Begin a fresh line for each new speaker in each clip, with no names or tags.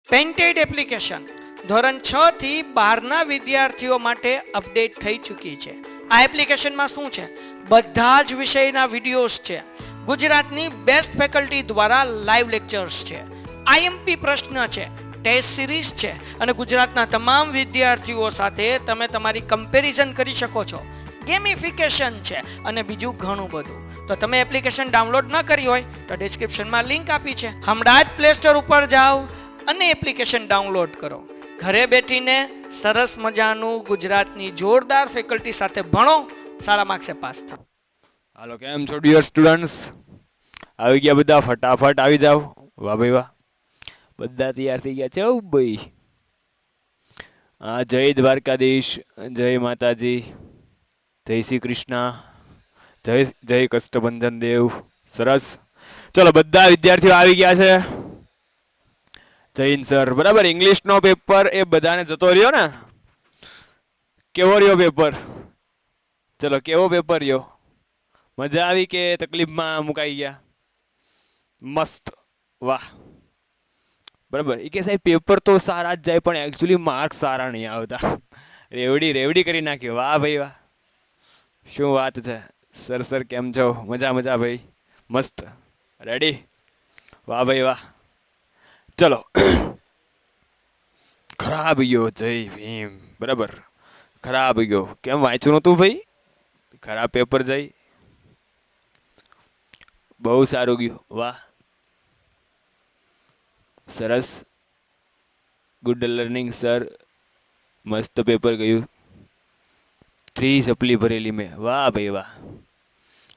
Painted application ધોરણ 6 થી 12ના વિદ્યાર્થીઓ માટે અપડેટ થઈ ચૂકી છે. આ એપ્લિકેશનમાં શું છે? બધા જ વિષયના વિડીયોઝ છે. ગુજરાતની બેસ્ટ ફેકલ્ટી દ્વારા લાઈવ લેક્ચર્સ છે. આઈએમપી પ્રશ્ન છે, ટેસ્ટ સિરીઝ છે અને ગુજરાતના તમામ વિદ્યાર્થીઓ સાથે તમે તમારી કમ્પેરિઝન કરી શકો છો. ગેમિફિકેશન છે અને બીજું ઘણું બધું. તો તમે એપ્લિકેશન ડાઉનલોડ ન કરી હોય તો ડિસ્ક્રિપ્શનમાં લિંક આપી છે. હમણાં જ પ્લે સ્ટોર ઉપર જાઓ અને એપ્લિકેશન ડાઉનલોડ કરો. ઘરે બેઠીને સરસ મજાનું ગુજરાતની જોરદાર ફેકલ્ટી સાથે ભણો, સારા માર્ક્સે પાસ થાઓ.
હાલો, કેમ છો ડિયર સ્ટુડન્ટ્સ? આવી ગયા બધા? ફટાફટ આવી જાઓ. વાહ ભાઈ વાહ, બધા તૈયાર થઈ ગયા છે. ઓ ભાઈ, હા, જય દ્વારકાધીશ, જય માતાજી, જય શ્રી કૃષ્ણ, જય જય કષ્ટભંજન દેવ. સરસ, ચલો બધા વિદ્યાર્થીઓ આવી ગયા છે. જૈન સર, બરાબર. ઇંગ્લિશનો પેપર એ બધાને જતો રહ્યો ને? કેવો રહ્યો પેપર? ચલો, કેવો પેપર રહ્યો? મજા આવી કે તકલીફમાં મુકાઈ ગયા? મસ્ત, વાહ, બરાબર. એ કે સાહેબ પેપર તો સારા જ જાય પણ એકચ્યુઅલી માર્ક્સ સારા નહીં આવતા. રેવડી રેવડી કરી નાખ્યો. વાહ ભાઈ વાહ, શું વાત છે. સર સર કેમ છો? મજા મજા ભાઈ, મસ્ત, રેડી. વાહ ભાઈ વાહ. ચલો, ખરાબ ગયો. જય ભીમ, બરાબર. ખરાબ ગયો. કેમ વાંચ્યું નહોતું ભાઈ? ખરાબ પેપર જાય. બહુ સારું ગયું. વાહ, સરસ, ગુડ લર્નિંગ સર. મસ્ત પેપર ગયું. 3 સપ્લી ભરેલી મેં. વાહ ભાઈ વાહ.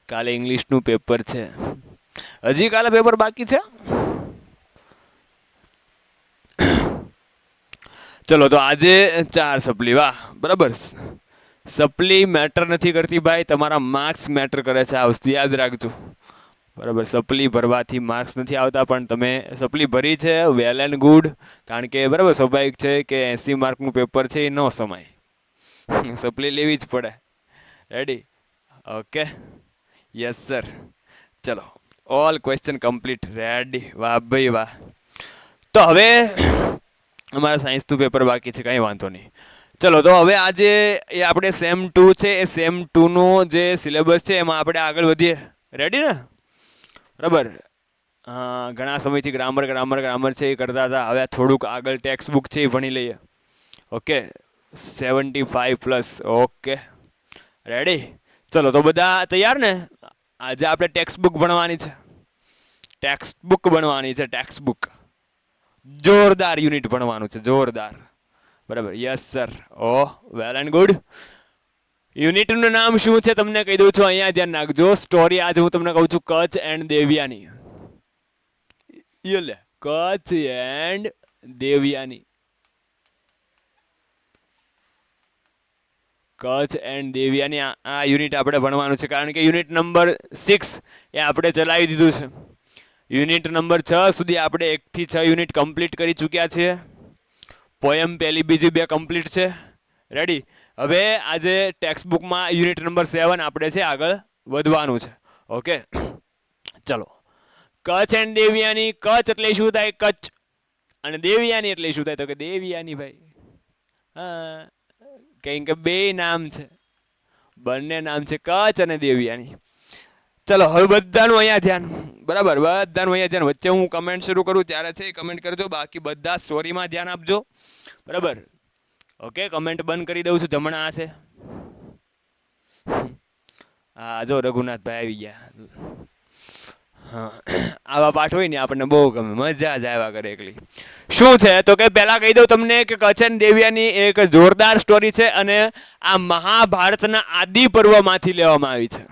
કાલે ઇંગ્લિશનું પેપર છે. હજી કાલે પેપર બાકી છે. ચલો, તો આજે 4 સપ્લી. વાહ, બરાબર. સપ્લી મેટર નથી કરતી ભાઈ, તમારા માર્ક્સ મેટર કરે છે. આ વસ્તુ યાદ રાખજો, બરાબર. સપ્લી ભરવાથી માર્ક્સ નથી આવતા, પણ તમે સપ્લી ભરી છે, વેલ એન્ડ ગુડ. કારણ કે બરાબર, સ્વાભાવિક છે કે 80 માર્કનું પેપર છે, એ ન સમાય. સપ્લી લેવી જ પડે. રેડી? Okay, yes sir. ચલો, ઓલ ક્વેશ્ચન કમ્પ્લીટ. રેડી? વાહ ભાઈ વાહ. તો હવે અમારા સાયન્સનું પેપર બાકી છે, કંઈ વાંધો નહીં. ચલો, તો હવે આજે એ આપણે સેમ 2 છે, એ સેમ 2નો જે સિલેબસ છે એમાં આપણે આગળ વધીએ. રેડી ને? બરાબર. હા, ઘણા સમયથી ગ્રામર ગ્રામર ગ્રામર છે એ કરતા હતા. હવે થોડુંક આગળ ટેક્સ્ટ બુક છે એ ભણી લઈએ. ઓકે, 75+. Okay, ready? ચલો, તો બધા તૈયાર ને? આજે આપણે ટેક્સ્ટ બુક ભણવાની છે. ટેક્સ્ટ બુક ભણવાની છે. ટેક્સ્ટ બુક જોરદાર યુનિટ ભણવાનું છે. જોરદાર, બરાબર. Yes sir. Oh, well and good. યુનિટનું નામ શું છે તમને કહી દઉં છું. અહીંયા ધ્યાન રાખજો. સ્ટોરી આજે હું તમને કહું છું, કચ્છ એન્ડ દેવયાની. લે, કચ્છ એન્ડ દેવયાની. કચ્છ એન્ડ દેવયાની આ યુનિટ આપણે ભણવાનું છે. કારણ કે યુનિટ નંબર 6 એ આપણે ચલાવી દીધું છે. યુનિટ નંબર 6 સુધી આપણે 1 થી 6 યુનિટ કમ્પ્લીટ કરી ચૂક્યા છીએ. પોયમ પહેલી બીજી 2 કમ્પ્લીટ છે. રેડી? હવે આજે ટેક્સ્ટ બુકમાં યુનિટ નંબર 7 આપણે છે આગળ વધવાનું છે. ઓકે, ચલો. કચ્છ એન્ડ દેવયાની. કચ્છ એટલે શું થાય? કચ્છ. અને દેવયાની એટલે શું થાય? તો કે દેવયાની ભાઈ. હા, કેમ કે બે નામ છે, બંને નામ છે કચ્છ અને દેવયાની. ચલો, હવે બધાનું અહીંયા ધ્યાન. બરાબર, બધાનું અહીંયા ધ્યાન. વચ્ચે હું કમેન્ટ શરૂ કરું ત્યારે છે કમેન્ટ કરજો, બાકી બધા સ્ટોરીમાં ધ્યાન આપજો. બરાબર? ઓકે, કમેન્ટ બંધ કરી દઉં છું. જમણા છે. હા, જો રઘુનાથભાઈ આવી ગયા. હા, આવા પાઠ હોય ને આપણને બહુ ગમે, મજા જ આવ્યા કરે એકલી. શું છે તો કે પહેલા કહી દઉં તમને કે કચ્છ એન્ડ દેવયાની એક જોરદાર સ્ટોરી છે અને આ મહાભારતના આદિ પર્વમાંથી લેવામાં આવી છે.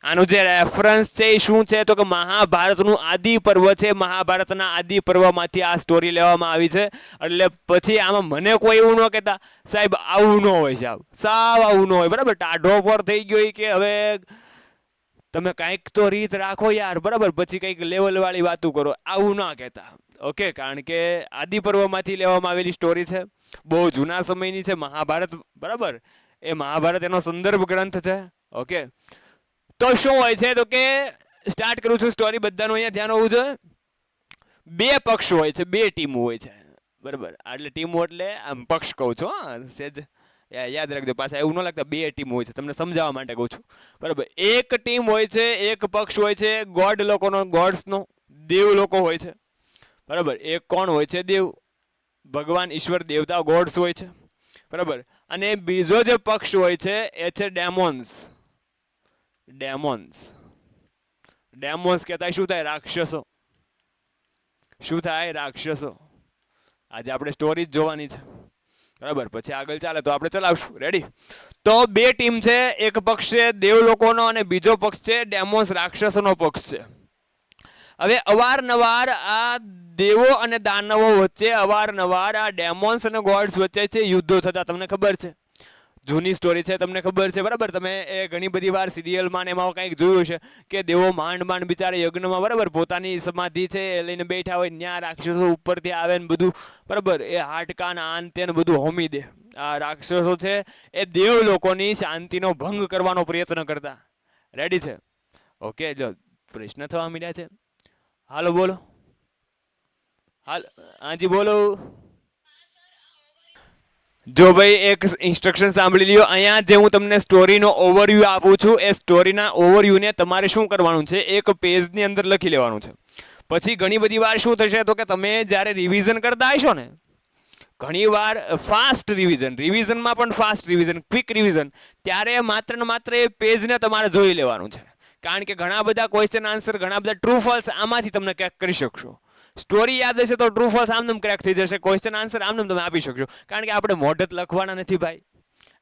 આનું જે રેફરન્સ છે એ શું છે તો કે મહાભારતનું આદિ પર્વ છે. મહાભારતના આદિ પર્વમાંથી આ સ્ટોરી લેવામાં આવી છે. એટલે પછી આમાં મને કોઈ એવું ન કહેતા સાહેબ આવું ન હોય, સાવ આવું ન હોય. બરાબર? ટાઢો પર થઈ ગયો કે હવે તમે કંઈક તો રીત રાખો યાર. બરાબર? પછી કંઈક લેવલવાળી વાતો કરો, આવું ના કહેતા. ઓકે, કારણ કે આદિ પર્વમાંથી લેવામાં આવેલી સ્ટોરી છે. બહુ જૂના સમયની છે મહાભારત. બરાબર? એ મહાભારત એનો સંદર્ભ ગ્રંથ છે. ઓકે, તો શું હોય છે તો કે સ્ટાર્ટ કરું છું સ્ટોરી. બધાનું અહીંયા ધ્યાન હોવું જોઈએ. 2 પક્ષ હોય છે, 2 ટીમ હોય છે. બરાબર. એટલે ટીમો એટલે આમ પક્ષ કહું છું, હા સેજ યાદ રાખજો, પાછા એવું ન લાગતા બે ટીમ હોય છે, તમને સમજાવવા માટે કહું છું. બરાબર. એક ટીમ હોય છે, એક પક્ષ હોય છે ગોડ લોકોનો, ગોડ્સનો, દેવ લોકો હોય છે. બરાબર. એક કોણ હોય છે? દેવ, ભગવાન, ઈશ્વર, દેવતા, ગોડ્સ હોય છે. બરાબર. અને બીજો જે પક્ષ હોય છે એ છે ડેમોન્સ. ડેમોન્સ, ડેમોન્સ કહેતા શું થાય? રાક્ષસો. શું થાય? રાક્ષસો. આજે આપણે સ્ટોરી જ જોવાની છે. બરાબર. પછી આગળ ચાલે તો આપણે ચલાવશું. રેડી? તો બે ટીમ છે, એક પક્ષ છે દેવ લોકોનો અને બીજો પક્ષ છે ડેમોન્સ, રાક્ષસોનો પક્ષ છે. હવે અવારનવાર આ દેવો અને દાનવો વચ્ચે, અવારનવાર આ ડેમોન્સ અને ગોડ્સ વચ્ચે છે યુદ્ધો થતા. તમને ખબર છે, જૂની સ્ટોરી છે, તમને ખબર છે. બરાબર. તમે એ ઘણી બધી વાર સિરિયલમાં ને એમાં કંઈક જોયું છે કે દેવો માંડ માંડ બિચારા યજ્ઞમાં, બરાબર, પોતાની સમાધિ છે એ લઈને બેઠા હોય, ત્યાં રાક્ષસો ઉપરથી આવે ને બધું, બરાબર, એ હાડકાન આન તે બધું હોમી દે. આ રાક્ષસો છે એ દેવ લોકોની શાંતિનો ભંગ કરવાનો પ્રયત્ન કરતા. રેડી છે? ઓકે. જો પ્રશ્ન થવા માંડ્યા છે. હાલો બોલો. હાલ, હાજી બોલો. જો ભાઈ એક ઇન્સ્ટ્રક્શન સાંભળી લ્યો. અહીંયા જે હું તમને સ્ટોરીનો ઓવરવ્યૂ આપું છું એ સ્ટોરીના ઓવરવ્યૂને તમારે શું કરવાનું છે? એક પેજની અંદર લખી લેવાનું છે. પછી ઘણી બધી વાર શું થશે તો કે તમે જ્યારે રિવિઝન કરતા હશો ને, ઘણી વાર ફાસ્ટ રિવિઝનમાં પણ ફાસ્ટ રિવિઝન, ક્વિક રિવિઝન, ત્યારે માત્ર ને માત્ર એ પેજને તમારે જોઈ લેવાનું છે. કારણ કે ઘણા બધા ક્વેશ્ચન આન્સર, ઘણા બધા ટ્રુ ફોલ્સ આમાંથી તમને ક્રેક કરી શકશો. સ્ટોરી યાદ હશે તો ટ્રુ ફોલ્સ આમનેમ ક્રેક થઈ જશે, ક્વેશ્ચન આન્સર આમનેમ તમે આપી શકશો. કારણ કે આપણે મોઢે જ લખવાના નથી ભાઈ,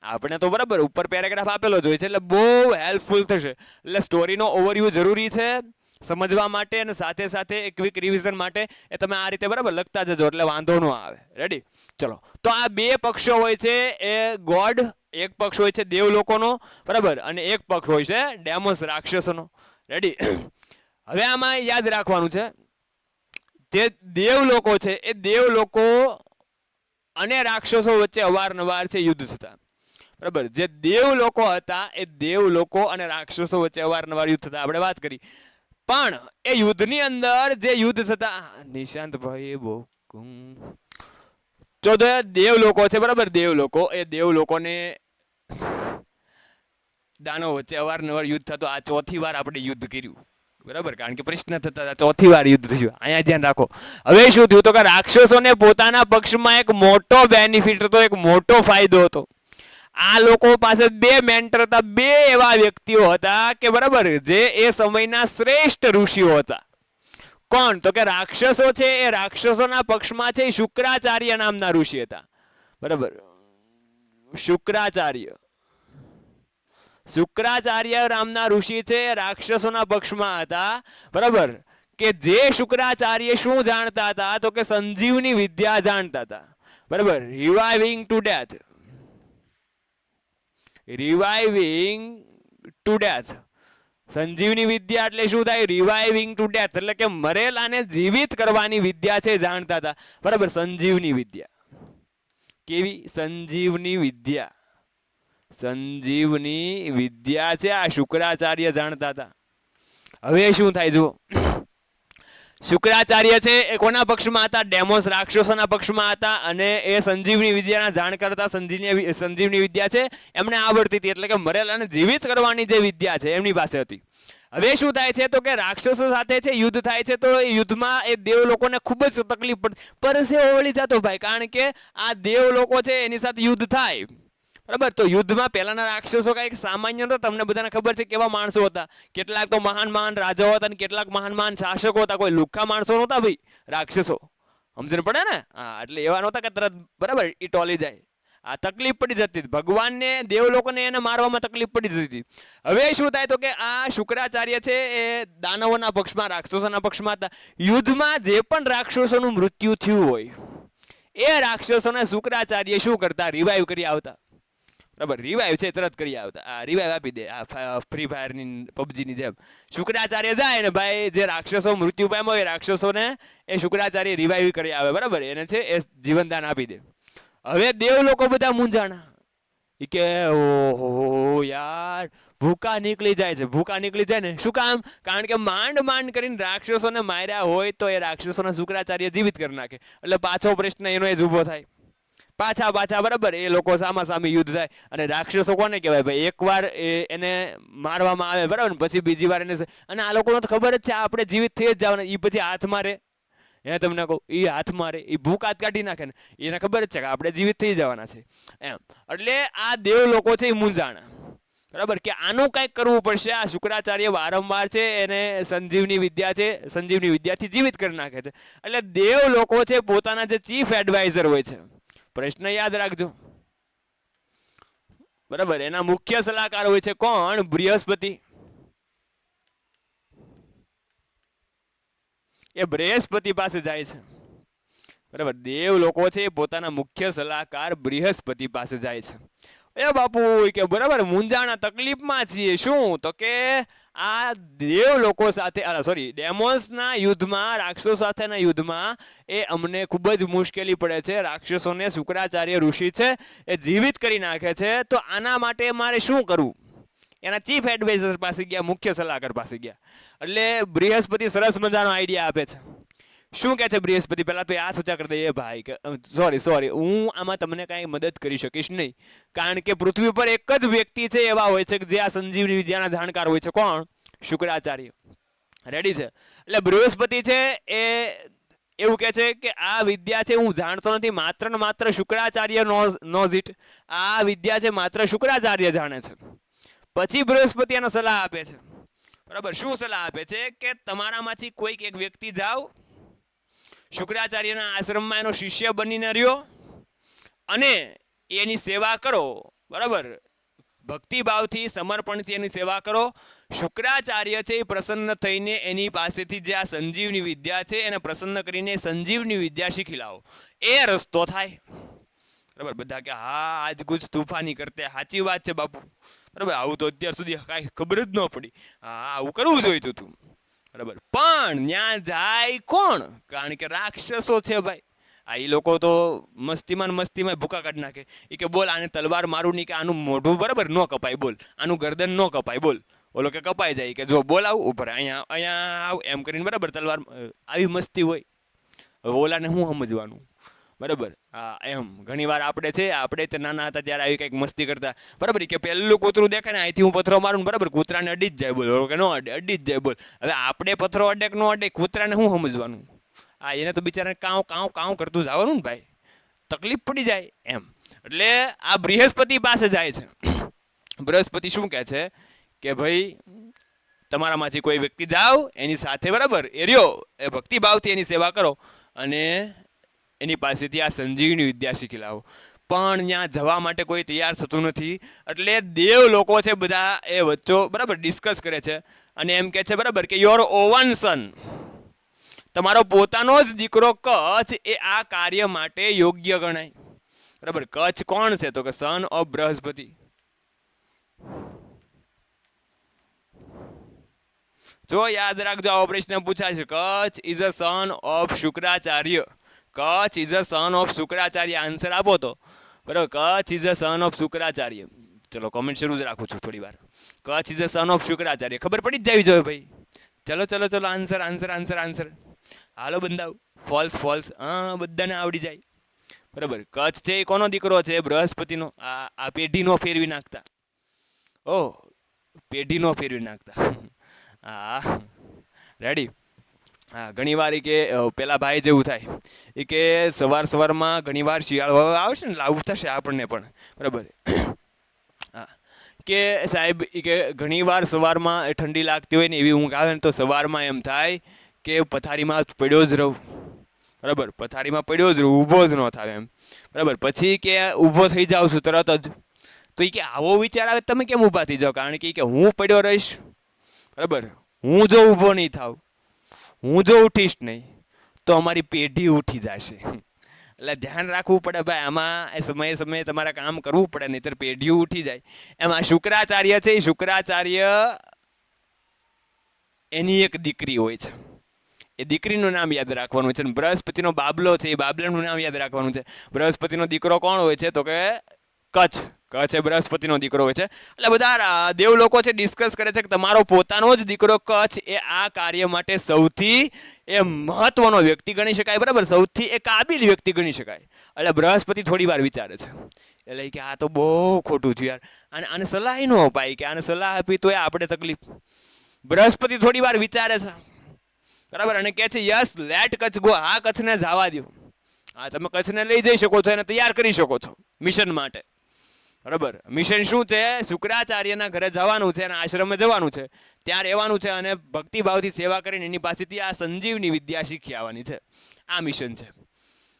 આપણે તો બરાબર ઉપર પેરેગ્રાફ આપેલો જ હોય છે, એટલે બહુ હેલ્પફુલ થશે. એટલે સ્ટોરીનો ઓવરવ્યૂ જરૂરી છે સમજવા માટે, અને સાથે સાથે એક ક્વિક રિવિઝન માટે એ તમે આ રીતે બરાબર લખતા જજો, એટલે વાંધો ન આવે. રેડી? ચલો. તો આ બે પક્ષો હોય છે એ ગોડ, એક પક્ષ હોય છે દેવ લોકોનો, બરાબર, અને એક પક્ષ હોય છે ડેમોસ, રાક્ષસોનો. રેડી? હવે આમાં યાદ રાખવાનું છે, જે દેવ લોકો છે એ દેવ લોકો અને રાક્ષસો વચ્ચે અવારનવાર છે યુદ્ધ થતા. બરાબર. જે દેવ લોકો હતા એ દેવ લોકો અને રાક્ષસો વચ્ચે અવારનવાર યુદ્ધ થતા, આપણે વાત કરી. પણ એ યુદ્ધની અંદર જે યુદ્ધ થતા, નિશાંતભાઈ બહુ દેવ લોકો છે, બરાબર, દેવ લોકો, એ દેવ લોકોને દાનો વચ્ચે અવારનવાર યુદ્ધ થતો. આ ચોથી વાર આપણે યુદ્ધ કર્યું. બરાબર. કારણ કે પ્રશ્ન થતા હતા, ચોથી વાર યુદ્ધ થયું. અહીંયા ધ્યાન રાખો. હવે શું થયું તો કે રાક્ષસોને પોતાના પક્ષમાં એક મોટો બેનિફિટ હતો, એક મોટો ફાયદો હતો. આ લોકો પાસે બે મેન્ટર હતા, બે એવા વ્યક્તિઓ હતા કે બરાબર, જે એ સમયના શ્રેષ્ઠ ઋષિઓ હતા. કોણ? તો કે રાક્ષસો છે એ રાક્ષસોના પક્ષમાં છે શુક્રાચાર્ય નામના ઋષિ હતા. બરાબર. શુક્રાચાર્ય નામના ઋષિ છે રાક્ષસોના પક્ષમાં હતા. બરાબર. કે જે શુક્રાચાર્ય શું જાણતા હતા તો કે સંજીવની વિદ્યા જાણતા હતા. બરાબર. Reviving to death. સંજીવની વિદ્યા એટલે શું થાય? રિવાઇવિંગ ટુ ડેથ, એટલે કે મરેલાને જીવિત કરવાની વિદ્યા છે જાણતા હતા. બરાબર. સંજીવની વિદ્યા. કેવી? સંજીવની વિદ્યા. સંજીવની વિદ્યા છે આ શુક્રાચાર્ય જાણતા હતા. હવે શું થાય જુઓ, શુક્રાચાર્ય છે એ કોના પક્ષમાં હતા? ડેમોસ, રાક્ષસોના પક્ષમાં હતા. અને એ સંજીવની વિદ્યાના જાણકાર હતા. સંજીવની વિદ્યા છે એમને આવડતી હતી, એટલે કે મરેલાને જીવિત કરવાની જે વિદ્યા છે એમની પાસે હતી. હવે શું થાય છે તો કે રાક્ષસો સાથે છે યુદ્ધ થાય છે, તો એ યુદ્ધમાં એ દેવ લોકોને ખૂબ જ તકલીફ પડતી, પરસેવો વળી જતો ભાઈ, કારણ કે આ દેવ લોકો છે એની સાથે યુદ્ધ થાય. બરાબર. તો યુદ્ધમાં પહેલાના રાક્ષસો કઈક સામાન્ય નહોતા. તમને બધાને ખબર છે કેવા માણસો હતા. કેટલાક તો મહાન મહાન રાજાઓ હતા અને કેટલાક મહાન મહાન શાસકો હતા. કોઈ લુખ્ખા માણસો નહોતા ભાઈ રાક્ષસો. સમજણ પડે ને? હા. એટલે એવા નહોતા કે તરત બરાબર ઈ ટોલી જાય. આ તકલીફ પડી જતી. ભગવાનને, દેવ લોકોને એને મારવામાં તકલીફ પડી જતી હતી. હવે શું થાય તો કે આ શુક્રાચાર્ય છે એ દાનવોના પક્ષમાં, રાક્ષસોના પક્ષમાં હતા. યુદ્ધમાં જે પણ રાક્ષસોનું મૃત્યુ થયું હોય એ રાક્ષસોને શુક્રાચાર્ય શું કરતા? રિવાઇવ કરી આવતા. બરાબર. રિવાઇવ છે તરત કરી આવતા. આ રિવાઇવ આપી દે. આ ફ્રી ફાયરની, પબજીની જેમ શુક્રાચાર્ય જાય ને ભાઈ, જે રાક્ષસો મૃત્યુ પામ્યા હોય રાક્ષસોને એ શુક્રાચાર્ય રિવાઇવ કરી આવે. બરાબર. એને છે એ જીવનદાન આપી દે. હવે દેવ લોકો બધા મૂંઝાણા કે ઓહો યાર, ભૂકા નીકળી જાય છે. ભૂકા નીકળી જાય ને શું કામ? કારણ કે માંડ માંડ કરીને રાક્ષસોને માર્યા હોય તો એ રાક્ષસોને શુક્રાચાર્ય જીવિત કરી નાખે. એટલે પાછો પ્રશ્ન એનો જ ઊભો થાય. પાછા બરાબર એ લોકો સામાસામી યુદ્ધ થાય. અને રાક્ષસો કોને કહેવાય ભાઈ? એકવાર એને મારવામાં આવે બરાબર ને પછી બીજી વાર એને, અને આ લોકોને તો ખબર જ છે આપણે જીવિત થઈ જ જવાના. એ પછી હાથ મારે, હે તમને કહું, એ હાથ મારે, એ ભૂખ હાથ કાઢી નાખે ને, એને ખબર જ છે કે આપણે જીવિત થઈ જવાના છે એમ. એટલે આ દેવ લોકો છે એ મૂંઝાણા બરાબર કે આનું કંઈક કરવું પડશે. આ શુક્રાચાર્ય વારંવાર છે એને સંજીવની વિદ્યા છે, સંજીવની વિદ્યાથી જીવિત કરી નાખે છે. એટલે દેવ લોકો છે પોતાના જે ચીફ એડવાઇઝર હોય છે, પ્રશ્ન યાદ રાખજો બરાબર, એના મુખ્ય સલાહકાર હોય છે કોણ? બૃહસ્પતિ. એ બૃહસ્પતિ પાસે જાય છે બરાબર. દેવ લોકો છે પોતાના મુખ્ય સલાહકાર બૃહસ્પતિ પાસે જાય છે. એ બાપુ કે બરાબર મૂંઝાણા તકલીફમાં છીએ. શું? તો કે આ દેવ લોકો સાથે, સોરી, ડેમોન્સના યુદ્ધમાં, રાક્ષસો સાથેના યુદ્ધમાં એ અમને ખૂબ જ મુશ્કેલી પડે છે. રાક્ષસોને શુક્રાચાર્ય ઋષિ છે એ જીવિત કરી નાખે છે. તો આના માટે મારે શું કરવું? એના ચીફ એડવાઇઝર પાસે ગયા, મુખ્ય સલાહકાર પાસે ગયા. એટલે બૃહસ્પતિ સરસ મજાનો આઈડિયા આપે છે. શું કહે છે બૃહસ્પતિ? પહેલા તો આ સૂચા કરી દે, એ ભાઈ કે સોરી, હું આમાં તમને કાંઈ મદદ કરી શકીશ નહીં, કારણ કે પૃથ્વી પર એક જ વ્યક્તિ છે એવા હોય છે કે જે આ સંજીવની વિદ્યાના જાણકાર હોય છે. કોણ? શુક્રાચાર્ય. રેડી છે? એટલે બૃહસ્પતિ છે એ એવું કહે છે કે આ વિદ્યા છે હું જાણતો નથી, માત્ર ને માત્ર શુક્રાચાર્ય નોઝ ઇટ. આ વિદ્યા છે માત્ર શુક્રાચાર્ય જાણે છે. પછી બૃહસ્પતિ એને સલાહ આપે છે બરાબર. શું સલાહ આપે છે? કે તમારામાંથી કોઈક એક વ્યક્તિ જાઓ, શુક્રાચાર્યના આશ્રમમાં એનો શિષ્ય બનીને રહ્યો અને એની સેવા કરો બરાબર. ભક્તિભાવથી, સમર્પણથી એની સેવા કરો. શુક્રાચાર્ય છે એ પ્રસન્ન થઈને એની પાસેથી જે આ સંજીવની વિદ્યા છે એને પ્રસન્ન કરીને સંજીવની વિદ્યા શીખી લાવો. એ રસ્તો થાય બરાબર. બધા કે હા આજ કુછ તૂફાની કરતે. સાચી વાત છે બાપુ બરાબર. આવું તો અત્યાર સુધી કાંઈ ખબર જ ન પડી. હા, આવું કરવું જોઈતું હતું બરાબર. પણ ત્યાં જાય કોણ? કારણ કે રાક્ષસો છે ભાઈ. આ એ લોકો તો મસ્તીમાં ભૂકા કાઢી નાખે. એ કે બોલ આને તલવાર મારું નહીં, કે આનું મોઢું બરાબર ન કપાય, બોલ આનું ગરદન ન કપાય, બોલ. ઓલો કે કપાઈ જાય, કે જો બોલ આવું ઉપર અહીંયા આવ એમ કરીને બરાબર તલવાર. આવી મસ્તી હોય. હવે ઓલાને શું સમજવાનું બરાબર. હા, એમ ઘણી વાર આપણે છે, આપણે તો નાના હતા ત્યારે આવી કંઈક મસ્તી કરતા બરાબર. કે પહેલું કૂતરું દેખાય ને અહીંથી હું પથરો મારું બરાબર, કૂતરાને અડી જ જાય, બોલ કે ન અડે, અડી જ જાય, બોલ. હવે આપણે પથરો અડે કે ન અડે, કૂતરાને શું સમજવાનું? હા, એને તો બિચારાને કાઉં કરતું જવાનું ને ભાઈ, તકલીફ પડી જાય એમ. એટલે આ બૃહસ્પતિ પાસે જાય છે. બૃહસ્પતિ શું કહે છે કે ભાઈ તમારામાંથી કોઈ વ્યક્તિ જાઓ, એની સાથે બરાબર એ રહ્યો, એ ભક્તિભાવથી એની સેવા કરો અને એની પાસેથી આ સંજીવની વિદ્યા શીખી લાવો. પણ ત્યાં જવા માટે કોઈ તૈયાર થતું નથી. એટલે દેવ લોકો છે બધા એ વચ્ચો બરાબર ડિસ્કસ કરે છે અને એમ કહે છે બરાબર કે યોર ઓવન સન, તમારો પોતાનો જ દીકરો કચ્છ એ આ કાર્ય માટે યોગ્ય ગણાય બરાબર. કચ્છ કોણ છે? તો કે સન ઓફ બૃહસ્પતિ. જો યાદ રાખજો, આવો પ્રશ્ન પૂછાય છે. Kacha is a son of Shukracharya. Kacha is a son of Shukracharya. Answer આપો તો બરાબર. Kacha is a son of Shukracharya. ચલો કોમેન્ટ શરૂ જ રાખું છું થોડી વાર. Kacha is a son of Shukracharya. ખબર પડી જ જવી જોઈએ ભાઈ. ચલો આન્સર. હાલો બંધાવ. ફોલ્સ. હા, બધાને આવડી જાય બરાબર. કચ્છ છે એ કોનો દીકરો છે? બૃહસ્પતિનો. આ પેઢીનો ફેરવી નાખતા. ઓહ, પેઢીનો ફેરવી નાખતા. હા, રેડી. હા, ઘણી વાર કે પેલા ભાઈ જેવું થાય એ કે સવારમાં ઘણી વાર શિયાળો આવશે ને લાવું થશે આપણને પણ બરાબર. હા, કે સાહેબ એ કે ઘણી વાર સવારમાં ઠંડી લાગતી હોય ને એવી ઊંઘ આવે ને તો સવારમાં એમ થાય કે પથારીમાં પડ્યો જ રહું બરાબર. પથારીમાં પડ્યો જ રહું, ઊભો જ ન થાય એમ બરાબર. પછી કે ઊભો થઈ જાઉં છું તરત જ. તો એ કે આવો વિચાર આવે તમે કેમ ઊભા થઈ જાઓ? કારણ કે હું પડ્યો રહીશ બરાબર. હું જો ઊભો નહીં થાવ, હું જો ઉઠીશ નહીં તો અમારી પેઢી ઉઠી જશે. એટલે ધ્યાન રાખવું પડે ભાઈ. આમાં સમયે તમારે કામ કરવું પડે, નહીંતર પેઢીઓ ઉઠી જાય. એમાં શુક્રાચાર્ય છે, શુક્રાચાર્ય એની એક દીકરી હોય છે. એ દીકરીનું નામ યાદ રાખવાનું છે. બૃહસ્પતિનો બાબલો છે, એ બાબલાનું નામ યાદ રાખવાનું છે. બૃહસ્પતિનો દીકરો કોણ હોય છે? તો કે કચ્છ કચ્છ એ બૃહસ્પતિનો દીકરો હોય છે. એટલે બધા દેવ લોકો છે ડિસ્કસ કરે છે કે તમારો પોતાનો જ દીકરો કચ્છ એ આ કાર્ય માટે સૌથી એ મહત્વનો વ્યક્તિ ગણી શકાય, બરાબર, સૌથી એ કાબિલ વ્યક્તિ ગણી શકાય. એટલે બૃહસ્પતિ થોડી વાર વિચારે છે, એટલે કે આ તો બહુ ખોટું થયું યાર, અને આને સલાહ ન અપાય કે આને સલાહ આપી તો આપણે તકલીફ. બૃહસ્પતિ થોડી વાર વિચારે છે, બરાબર, અને કહે છે યસ લેટ કચ્છ ગો, હા કચ્છને જવા દો, હા તમે કચ્છને લઈ જઈ શકો છો, એને તૈયાર કરી શકો છો મિશન માટે, બરાબર. મિશન શું છે? શુક્રાચાર્યના ઘરે જવાનું છે અને આશ્રમે જવાનું છે, ત્યાં રહેવાનું છે અને ભક્તિભાવથી સેવા કરીને એની પાસેથી આ સંજીવની વિદ્યા શીખી આવવાની છે. આ મિશન છે,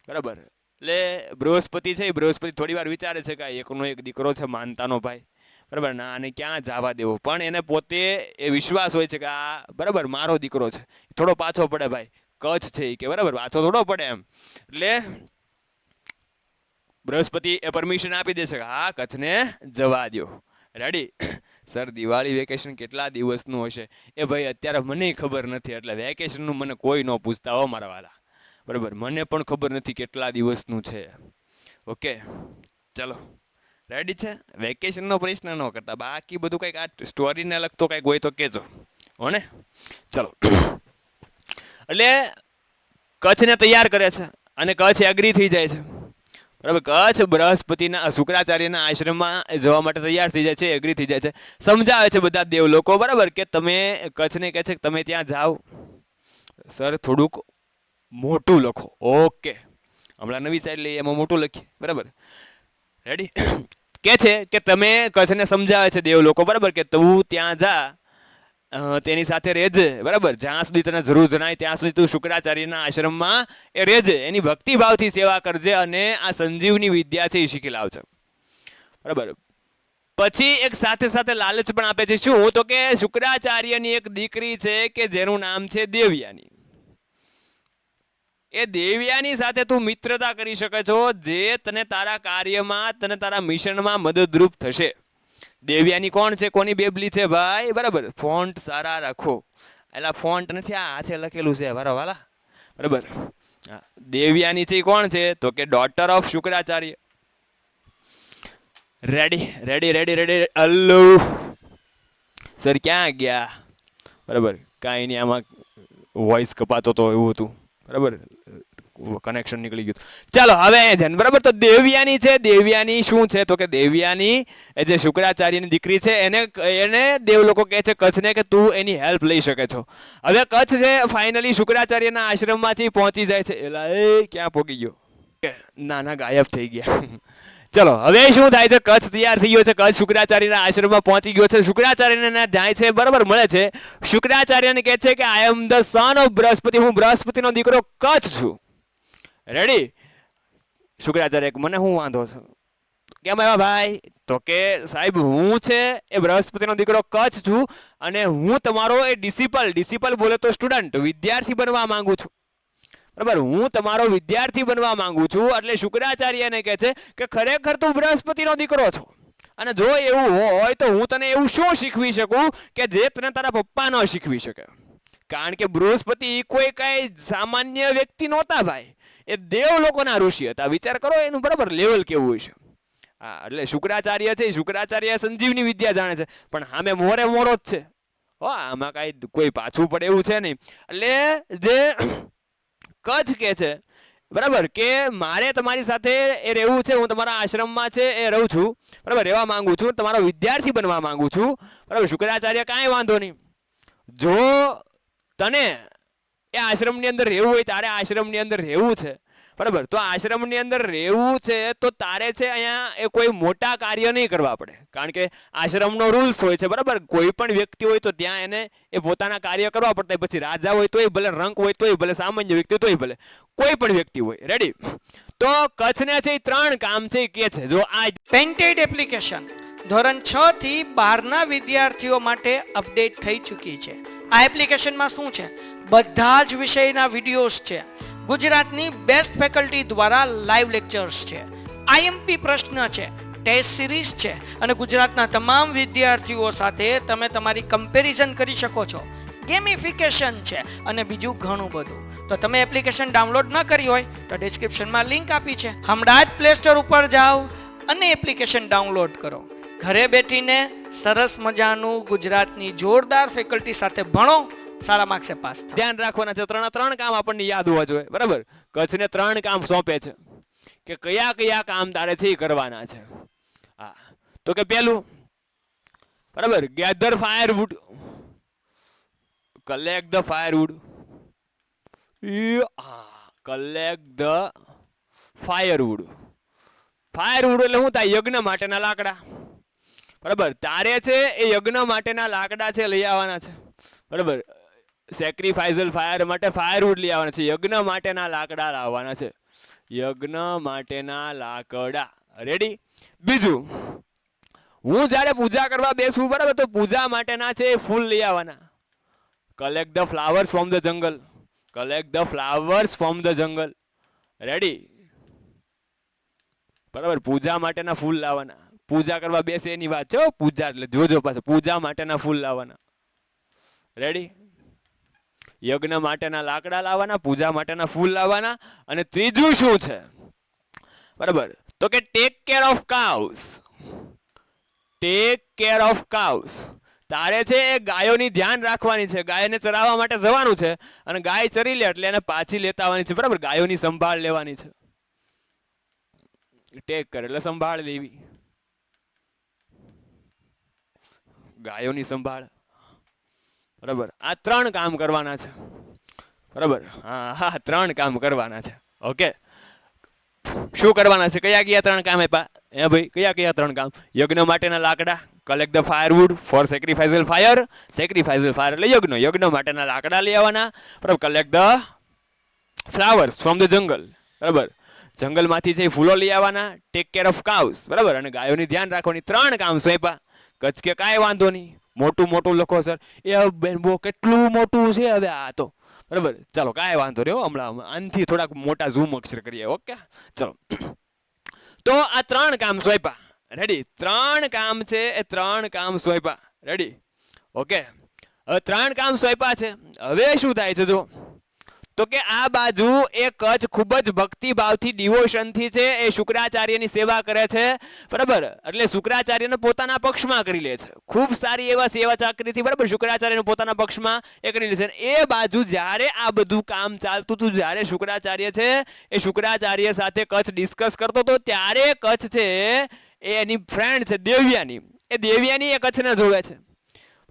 બરાબર. એટલે બૃહસ્પતિ છે, એ બૃહસ્પતિ થોડી વાર વિચારે છે કે એકનો એક દીકરો છે, માનતાનો ભાઈ, બરાબર, ના આને ક્યાં જવા દેવો, પણ એને પોતે એ વિશ્વાસ હોય છે કે આ બરાબર મારો દીકરો છે. થોડો પાછો પડે ભાઈ, કચ્છ છે એ કે, બરાબર, પાછો થોડો પડે એમ. એટલે બૃહસ્પતિ એ પરમિશન આપી દેશે કે હા કચ્છને જવા દો. રેડી? સર દિવાળી વેકેશન કેટલા દિવસનું હશે? એ ભાઈ અત્યારે મને ખબર નથી, એટલે વેકેશનનું મને કોઈ ન પૂછતા હો મારા વાલા, બરાબર, મને પણ ખબર નથી કેટલા દિવસનું છે. ઓકે ચલો રેડી છે? વેકેશનનો પ્રશ્ન ન કરતા, બાકી બધું કંઈક આ સ્ટોરીને લગતો કંઈક હોય તો કહેજો હો ને. ચલો, એટલે કચ્છને તૈયાર કરે છે અને કચ્છ એગ્રી થઈ જાય છે, બરાબર. કચ્છ બૃહસ્પતિના શુક્રાચાર્યના આશ્રમમાં જવા માટે તૈયાર થઈ જાય છે, એગ્રી થઈ જાય છે, સમજાવે છે બધા દેવ લોકો, બરાબર, કે તમે કચ્છને કહે છે કે તમે ત્યાં જાઓ. સર થોડુંક મોટું લખો. ઓકે, હમણાં નવી સાઈડ લઈએ એમાં મોટું લખીએ, બરાબર. રેડી? કે છે કે તમે કચ્છને સમજાવે છે દેવ લોકો, બરાબર, કે તું ત્યાં જા, તેની સાથે રહેજે, બરાબર, જ્યાં સુધી તને જરૂર જણાય ત્યાં સુધી તું શુક્રાચાર્યના આશ્રમમાં એ રહેજે, એની ભક્તિભાવથી સેવા કરજે અને આ સંજીવની વિદ્યા છે એ શીખી લાવજે, બરાબર. પછી એક સાથે સાથે લાલચ પણ આપે છે. શું? તો કે શુક્રાચાર્યની એક દીકરી છે કે જેનું નામ છે દેવયાની. એ દેવયાની સાથે તું મિત્રતા કરી શકે છો, જે તને તારા કાર્યમાં, તને તારા મિશનમાં મદદરૂપ થશે. દેવયાની કોણ છે? કોની બેબલી છે ભાઈ? બરાબર, ફોન્ટ સારા રાખો, એટલે ફોન્ટ નથી આ હાથે લખેલું છે વાલા, બરાબર. દેવયાની છે કોણ છે? તો કે daughter of Shukracharya. Ready ready ready ready hello sir ક્યાં ગયા? બરાબર, કાંઈ નહીં, આમાં વોઇસ કપાતો તો એવું હતું, બરાબર, કનેક્શન નીકળી ગયું. ચાલો હવે ધ્યાન, બરાબર. તો દેવયાની છે, દેવયાની શું છે? તો કે દેવયાની એ જે શુક્રાચાર્યની દીકરી છે એને દેવ લોકો કહે છે કચ્છને કે તું એની હેલ્પ લઈ શકે છો. હવે કચ્છ છે ફાઇનલી શુક્રાચાર્યના આશ્રમમાંથી પહોંચી જાય છે. એલા એ ક્યાં પહોંચી ગયો? નાના ગાયબ થઈ ગયા. ચલો હવે શું થાય છે? કચ્છ તૈયાર થઈ ગયો છે, કચ્છ શુક્રાચાર્યના આશ્રમમાં પહોંચી ગયો છે, શુક્રાચાર્યને જાય છે, બરાબર, મળે છે. શુક્રાચાર્યને કહે છે કે I am the son of Brihaspati, હું બૃહસ્પતિનો દીકરો કચ્છ છું. રેડી? શુક્રાચાર્ય મને શું વાંધો છે? કેમ આવ્યા ભાઈ? તો કે સાહેબ હું છે એ બૃહસ્પતિનો દીકરો કચ્છ છું અને હું તમારો એ ડિસિપલ બોલે તો સ્ટુડન્ટ, વિદ્યાર્થી બનવા માંગુ છું, બરાબર, હું તમારો વિદ્યાર્થી બનવા માંગુ છું. એટલે શુક્રાચાર્યને કહે છે કે ખરેખર તું બૃહસ્પતિનો દીકરો છો, અને જો એવું હોય તો હું તને એવું શું શીખવી શકું કે જે તને તારા પપ્પા ન શીખવી શકે. કારણ કે બૃહસ્પતિ કોઈ કઈ સામાન્ય વ્યક્તિ નહોતા ભાઈ, એ દેવ લોકોના ઋષિ હતા. વિચાર કરો એનું બરાબર લેવલ કેવું હશે. હા, એટલે શુક્રાચાર્ય છે, શુક્રાચાર્ય સંજીવની વિદ્યા જાણે છે, પણ સામે મોરો જ છે. હો, આમાં કાંઈ કોઈ પાછું પડે એવું છે નહીં. એટલે જે કચ્છ કે છે, બરાબર, કે મારે તમારી સાથે એ રહેવું છે, હું તમારા આશ્રમમાં છે એ રહું છું, બરાબર, રહેવા માંગુ છું, તમારો વિદ્યાર્થી બનવા માંગુ છું, બરાબર. શુક્રાચાર્ય કાંઈ વાંધો નહીં, જો તને એ આશ્રમની અંદર રહેવું હોય, તારે આશ્રમની અંદર રહેવું છે, બરાબર, તો આશ્રમની અંદર રહેવું છે તો તારે છે અહીંયા એ કોઈ મોટા કાર્ય નહીં કરવા પડે, કારણ કે આશ્રમનો રૂલ્સ હોય છે, બરાબર. કોઈ પણ વ્યક્તિ હોય તો ત્યાં એને એ પોતાના કાર્ય કરવા પડતા. પછી રાજા હોય તોય ભલે, રંક હોય તોય ભલે, સામાન્ય વ્યક્તિ તોય ભલે, કોઈ પણ વ્યક્તિ હોય. રેડી? તો કચ્છને છે 3 કામ છે કે છે, જો આ
પેન્ટેડ એપ્લિકેશન ધોરણ 6 થી 12ના વિદ્યાર્થીઓ માટે અપડેટ થઈ ચૂકી છે. આ એપ્લિકેશનમાં શું છે? બધા જ વિષયના વિડીયોઝ છે, ગુજરાતની બેસ્ટ ફેકલ્ટી દ્વારા લાઈવ લેક્ચર્સ છે, આઈએમપી પ્રશ્ન છે, ટેસ્ટ સિરીઝ છે, અને ગુજરાતના તમામ વિદ્યાર્થીઓ સાથે તમે તમારી કમ્પેરિઝન કરી શકો છો. ગેમિફિકેશન છે અને બીજું ઘણું બધું. તો તમે એપ્લિકેશન ડાઉનલોડ ન કરી હોય તો ડિસ્ક્રિપ્શનમાં લિંક આપી છે, હમણાં જ પ્લે સ્ટોર ઉપર જાઓ અને એપ્લિકેશન ડાઉનલોડ કરો. ઘરે બેઠીને સરસ મજાનું ગુજરાતની જોરદાર ફેકલ્ટી સાથે ભણો, સારા માર્ક્સે પાસ થાઓ.
ધ્યાન રાખવાના છે, ત્રણ કામ આપણને યાદ હોવા જોઈએ. બરાબર, કચ્છને 3 કામ સોંપે છે કે કયા કયા કામ તારે છે એ કરવાના છે. હા, તો કે પહેલું, બરાબર, gather firewood, collect the firewood, collect the firewood. Firewood એટલે શું થાય? યજ્ઞ માટેના લાકડા. બરાબર, તારે છે એ યજ્ઞ માટેના લાકડા છે લઈ આવવાના છે. બરાબર, સેક્રિફાઇસલ ફાયર માટે ફાયરવુડ લઈ આવવાના છે. યજ્ઞ માટેના લાકડા લાવવાના છે. યજ્ઞ માટેના લાકડા. રેડી? બીજું, હું જ્યારે પૂજા કરવા બેસું, બરાબર, તો પૂજા માટેના છે એ ફૂલ લઈ આવવાના. Collect the flowers from the જંગલ. Collect the flowers from the જંગલ. રેડી? બરાબર, પૂજા માટેના ફૂલ લાવવાના. પૂજા કરવા બેસે એની વાત છે, પૂજા એટલે જોજો પાછો, પૂજા માટેના ફૂલ લાવવાના. રેડી? યજ્ઞ માટેના લાકડા લાવવાના, પૂજા માટેના ફૂલ લાવવાના. અને ત્રીજું શું છે? બરાબર, તો કે tech care of cows. Tech care of cows. તારે છે એ ગાયોની ધ્યાન રાખવાની છે. ગાયને ચરાવવા માટે જવાનું છે અને ગાય ચરી લે એટલે એને પાછી લેતા આવવાની છે. બરાબર, ગાયોની સંભાળ લેવાની છે. ટેક કરે એટલે સંભાળ લેવી, ગાયોની સંભાળ. બરાબર, આ 3 કામ કરવાના છે. બરાબર, હા, 3 કામ કરવાના છે. ઓકે, શું કરવાના છે? કયા 3 કામ આપ્યા? હે ભાઈ, કયા 3 કામ? યજ્ઞ માટેના લાકડા, collect the firewood for sacrificial fire. Sacrificial fire એટલે યજ્ઞ. યજ્ઞ માટેના લાકડા લઈ આવવાના. બરાબર, collect the flowers from the jungle. બરાબર, જંગલમાંથી છે ફૂલો લઈ આવવાના. Take care of cows. બરાબર, અને ગાયોની ધ્યાન રાખવાની. 3 કામ સોંપ્યા. કચ્છ કે કાંઈ વાંધો નહીં, મોટું લખો સર. એ બેન બહુ કેટલું મોટું છે હવે આ તો. બરાબર, ચાલો કાંઈ વાંધો નહીં, હમણાં આનથી થોડાક મોટા ઝૂમ અક્ષર કરીએ. ઓકે, ચલો. તો આ 3 કામ સોંપ્યા. રેડી? 3 કામ છે એ 3 કામ સોંપ્યા. રેડી? ઓકે, હવે 3 કામ સોંપ્યા છે. હવે શું થાય છે? જો તો કે આ બાજુ એ કચ્છ ખૂબ જ ભક્તિભાવથી, ડિવોશનથી છે એ શુક્રાચાર્યની સેવા કરે છે. બરાબર, એટલે શુક્રાચાર્યને પોતાના પક્ષમાં કરી લે છે. ખૂબ સારી એવા સેવા ચાકરીથી, બરાબર, શુક્રાચાર્યને પોતાના પક્ષમાં એ કરી લે છે. એ બાજુ જ્યારે આ બધું કામ ચાલતું હતું, જ્યારે શુક્રાચાર્ય છે એ શુક્રાચાર્ય સાથે કચ્છ ડિસ્કસ કરતો હતો, ત્યારે કચ્છ છે એ એની ફ્રેન્ડ છે દેવ્યાની, એ દેવ્યાની એ કચ્છને જોવે છે.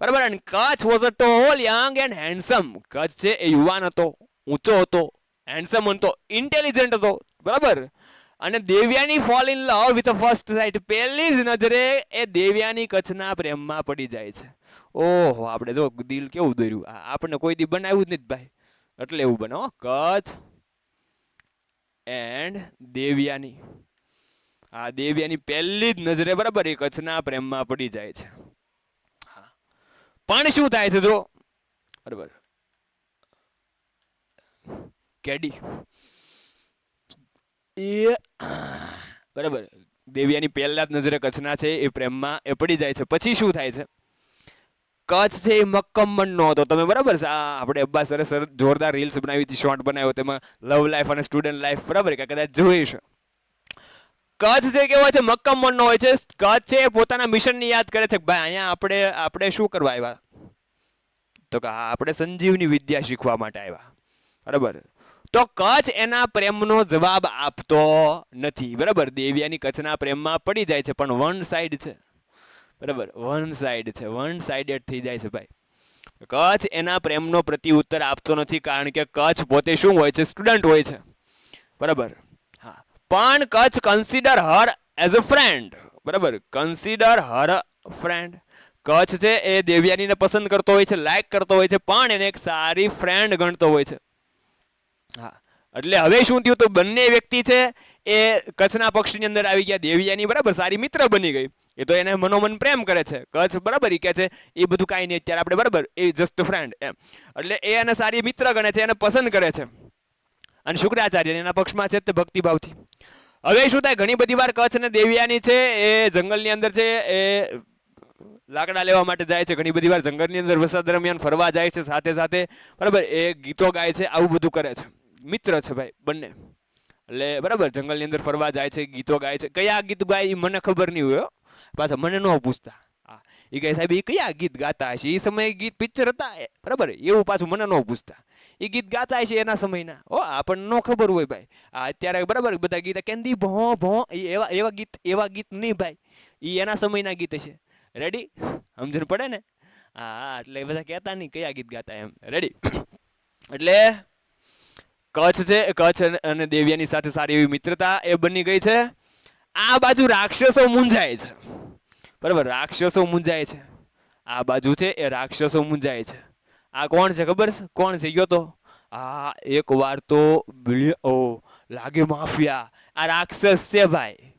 બરાબર, અને Kutch was a tall, young and handsome. Kutch છે એ યુવાન હતો, ઊંચો હતો, હેન્ડસમ હતો, ઇન્ટેલિજન્ટ હતો. બરાબર, અને Devyani fall in love with first site. પહેલી જ નજરે એ દેવ્યાની કચ્છના પ્રેમમાં પડી જાય છે. ઓહો, આપણે જો દિલ કેવું દોર્યું. આપણને કોઈ દી બનાવ્યું જ નથી ભાઈ, એટલે એવું બને. કચ્છ એન્ડ દેવ્યાની, આ દેવ્યાની પહેલી જ નજરે, બરાબર, એ કચ્છના પ્રેમમાં પડી જાય છે. પણ શું થાય છે? જો, બરાબર, કેડી એ, બરાબર, દેવ્યાની પહેલા જ નજરે કચ્છના છે એ પ્રેમમાં એ પડી જાય છે. પછી શું થાય છે? કચ્છ છે એ મક્કમન નો હતો. તમે બરાબર, આપણે અબ્બા સરસ જોરદાર રીલ્સ બનાવી હતી, શોર્ટ બનાવ્યો, તેમાં લવ લાઈફ અને સ્ટુડન્ટ લાઈફ, બરાબર, કે કદાચ જોઈ છે. કચ્છ છે કેવો છે? મક્કમન નો હોય છે. કચ્છ છે પોતાના મિશનની યાદ કરે છે કે ભાઈ અહીંયા આપણે શું કરવા આવ્યા? તો કે આપણે સંજીવની વિદ્યા શીખવા માટે આવ્યા. બરાબર, તો કચ્છ એના પ્રેમનો જવાબ આપતો નથી. બરાબર, દેવ્યાની કચ્છના પ્રેમમાં પડી જાય છે, પણ વન સાઈડ છે. બરાબર, વન સાઈડ છે, વન સાઇડેડ થઈ જાય છે ભાઈ. કચ્છ એના પ્રેમનો પ્રત્યુત્તર આપતો નથી, કારણ કે કચ્છ પોતે શું હોય છે? સ્ટુડન્ટ હોય છે. બરાબર, હા, પણ Kutch consider Har as a friend. બરાબર, કન્સિડર હર ફ્રેન્ડ. કચ્છ છે એ દેવ્યાનીને પસંદ કરતો હોય છે, લાઈક કરતો હોય છે, પણ એને એક સારી ફ્રેન્ડ ગણતો હોય છે. હા, એટલે હવે શું થયું? તો બંને વ્યક્તિ છે એ કચ્છના પક્ષની અંદર આવી ગયા. દેવ્યાની, બરાબર, સારી મિત્ર બની ગઈ. એ તો એને મનોમન પ્રેમ કરે છે. કચ્છ, બરાબર, એ કહે છે એ બધું કાંઈ નહીં અત્યારે આપણે, બરાબર, એ જસ્ટ ફ્રેન્ડ એમ. એટલે એ એને સારી મિત્ર ગણે છે, એને પસંદ કરે છે. અને શુક્રાચાર્ય એના પક્ષમાં છે તે ભક્તિભાવથી. હવે શું થાય? ઘણી બધી વાર કચ્છ અને દેવ્યાની છે એ જંગલની અંદર છે એ લાકડા લેવા માટે જાય છે. ઘણી બધી વાર જંગલની અંદર વરસાદ દરમિયાન ફરવા જાય છે, સાથે સાથે, બરાબર, એ ગીતો ગાય છે, આવું બધું કરે છે. મિત્ર છે ભાઈ બંને. એટલે બરાબર જંગલની અંદર ફરવા જાય છે, ગીતો ગાય છે. કયા ગીત ગાય એ મને ખબર નહીં હોય હો. પાછા મને ન પૂછતા. હા, એ કહે સાહેબ એ કયા ગીત ગાતા હશે, એ સમયે ગીત પિક્ચર હતા બરાબર, એવું પાછું મને ન પૂછતા. એ ગીત ગાતા હશે એના સમયના, આપણને ન ખબર હોય ભાઈ. અત્યારે બરાબર બધા ગીત કેન્દી ભો ભો એવા ગીત નહીં ભાઈ, એ એના સમયના ગીત હશે. રેડી, સમજણ પડે ને? હા, એટલે બધા કહેતા નહીં કયા ગીત ગાતા એમ. રેડી, એટલે કચ્છ છે, કચ્છ અને દેવિયાની સાથે સારી એવી મિત્રતા એ બની ગઈ છે. આ બાજુ રાક્ષસો મૂંઝાય છે બરાબર, રાક્ષસો મૂંઝાય છે. આ બાજુ છે એ રાક્ષસો મૂંઝાય છે. આ કોણ છે ખબર છે? કોણ છે ગયો તો? હા, એક વાર તો લાગે માફિયા. આ રાક્ષસ છે ભાઈ.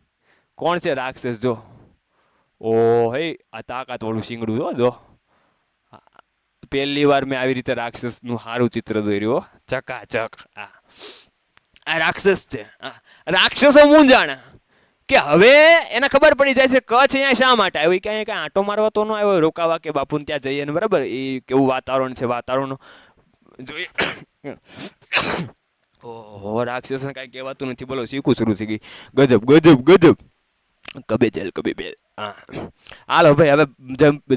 કોણ છે રાક્ષસ? જો હે, આ તાકાત વાળું શીંગડું જો. પહેલી વાર મેં આવી રીતે રાક્ષસનું સારું ચિત્ર દોર્યું. ચકાચક. આ રાક્ષસ છે. રાક્ષસો મૂંઝાણા કે હવે એને ખબર પડી જાય છે કચ્છ અહીંયા શા માટે આવ્યો. ક્યાંય કાંઈ આંટો મારવા તો ન આવ્યો, રોકાવા કે બાપુને ત્યાં જઈએ ને બરાબર. એ કેવું વાતાવરણ છે, વાતાવરણ જોઈએ. ઓહો, રાક્ષસને કાંઈ કહેવાતું નથી. બોલો, શીખું શરૂ થઈ ગઈ. ગજબ ગજબ ગજબ. કબેજલ કબીબેલ. હાલો ભાઈ, હવે